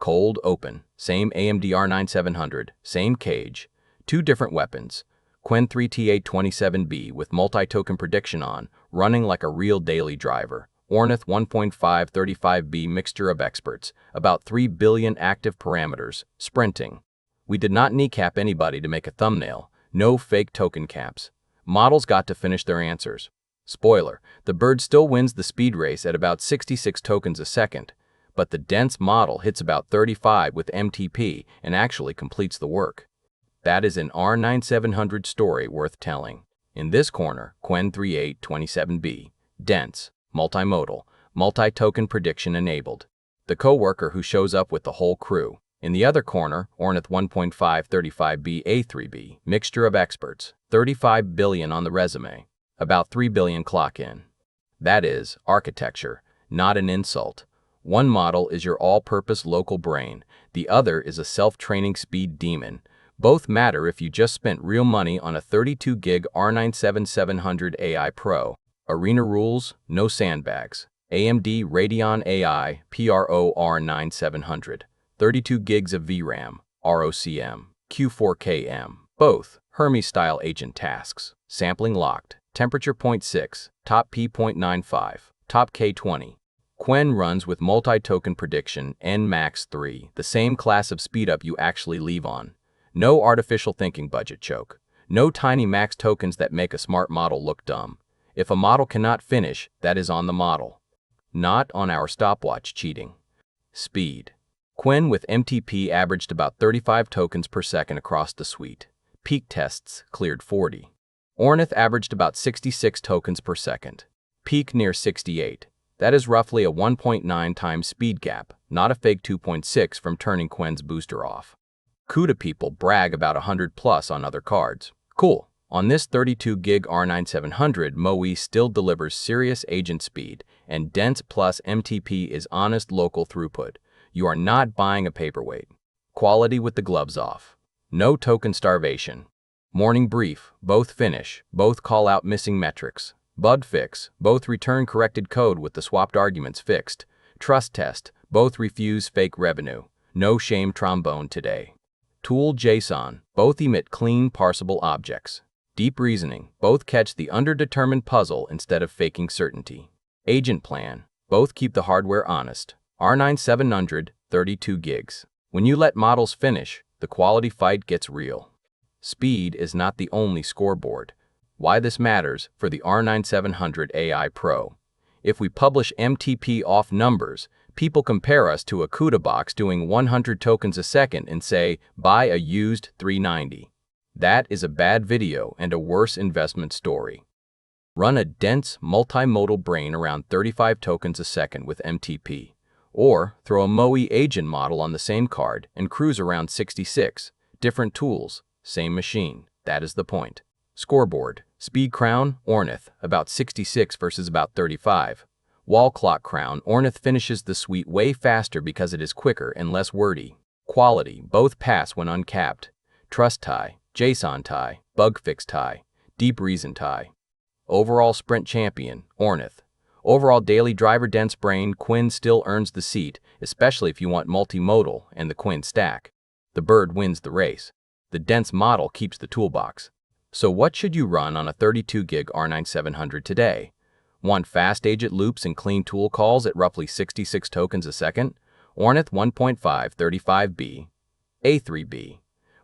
Cold, open. Same AMD R9700, same cage. Two different weapons. Qwen 3.8 27B with multi-token prediction on, running like a real daily driver. Ornith 1.5 35B mixture of experts, about 3 billion active parameters, sprinting. We did not kneecap anybody to make a thumbnail, no fake token caps. Models got to finish their answers. Spoiler, the bird still wins the speed race at about 66 tokens a second, but the dense model hits about 35 with MTP and actually completes the work. That is an R9700 story worth telling. In this corner, Qwen 3.8 27B, dense, multimodal, multi-token prediction enabled. The coworker who shows up with the whole crew. In the other corner, Ornith 1.5 35B A3B, mixture of experts, 35 billion on the resume, about 3 billion clock in. That is architecture, not an insult. One model is your all-purpose local brain, the other is a self-training speed demon. Both matter if you just spent real money on a 32 gig R9700 AI Pro. Arena rules, no sandbags. AMD Radeon AI Pro R9700. 32 gigs of VRAM, ROCm, Q4KM. Both Hermes-style agent tasks. Sampling locked. Temperature 0.6, top P 0.95, top K20. Qwen runs with multi-token prediction N-Max 3, the same class of speedup you actually leave on. No artificial thinking budget choke. No tiny max tokens that make a smart model look dumb. If a model cannot finish, that is on the model. Not on our stopwatch cheating. Speed. Qwen with MTP averaged about 35 tokens per second across the suite. Peak tests cleared 40. Ornith averaged about 66 tokens per second. Peak near 68. That is roughly a 1.9 times speed gap, not a fake 2.6 from turning Qwen's booster off. CUDA people brag about 100 plus on other cards. Cool. On this 32 gig R9700, MOE still delivers serious agent speed, and dense plus MTP is honest local throughput. You are not buying a paperweight. Quality with the gloves off. No token starvation. Morning brief, both finish, both call out missing metrics. Bug fix, both return corrected code with the swapped arguments fixed. Trust test, both refuse fake revenue. No shame trombone today. Tool JSON, both emit clean parsable objects. Deep reasoning, both catch the underdetermined puzzle instead of faking certainty. Agent plan, both keep the hardware honest. R9700, 32 gigs. When you let models finish, the quality fight gets real. Speed is not the only scoreboard. Why this matters for the R9700 AI Pro. If we publish MTP off numbers, people compare us to a CUDA box doing 100 tokens a second and say, buy a used 390. That is a bad video and a worse investment story. Run a dense, multimodal brain around 35 tokens a second with MTP. Or throw a MOE agent model on the same card and cruise around 66. Different tools, same machine. That is the point. Scoreboard. Speed crown, Ornith, about 66 versus about 35. Wall clock crown, Ornith finishes the suite way faster because it is quicker and less wordy. Quality, both pass when uncapped. Trust tie, JSON tie, bug fix tie, deep reason tie. Overall sprint champion, Ornith. Overall daily driver dense brain, Qwen still earns the seat, especially if you want multimodal and the Qwen stack. The bird wins the race. The dense model keeps the toolbox. So what should you run on a 32 gig R9700 today? Want fast agent loops and clean tool calls at roughly 66 tokens a second? Ornith 1.5 35B, A3B.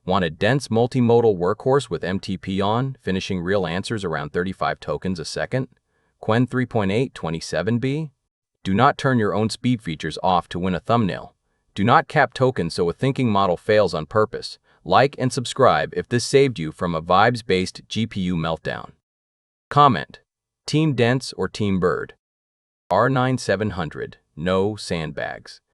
Want a dense multimodal workhorse with MTP on, finishing real answers around 35 tokens a second? Qwen 3.8 27B? Do not turn your own speed features off to win a thumbnail. Do not cap tokens so a thinking model fails on purpose. Like and subscribe if this saved you from a vibes-based GPU meltdown. Comment. Team Dense or Team Bird? R9700, no sandbags.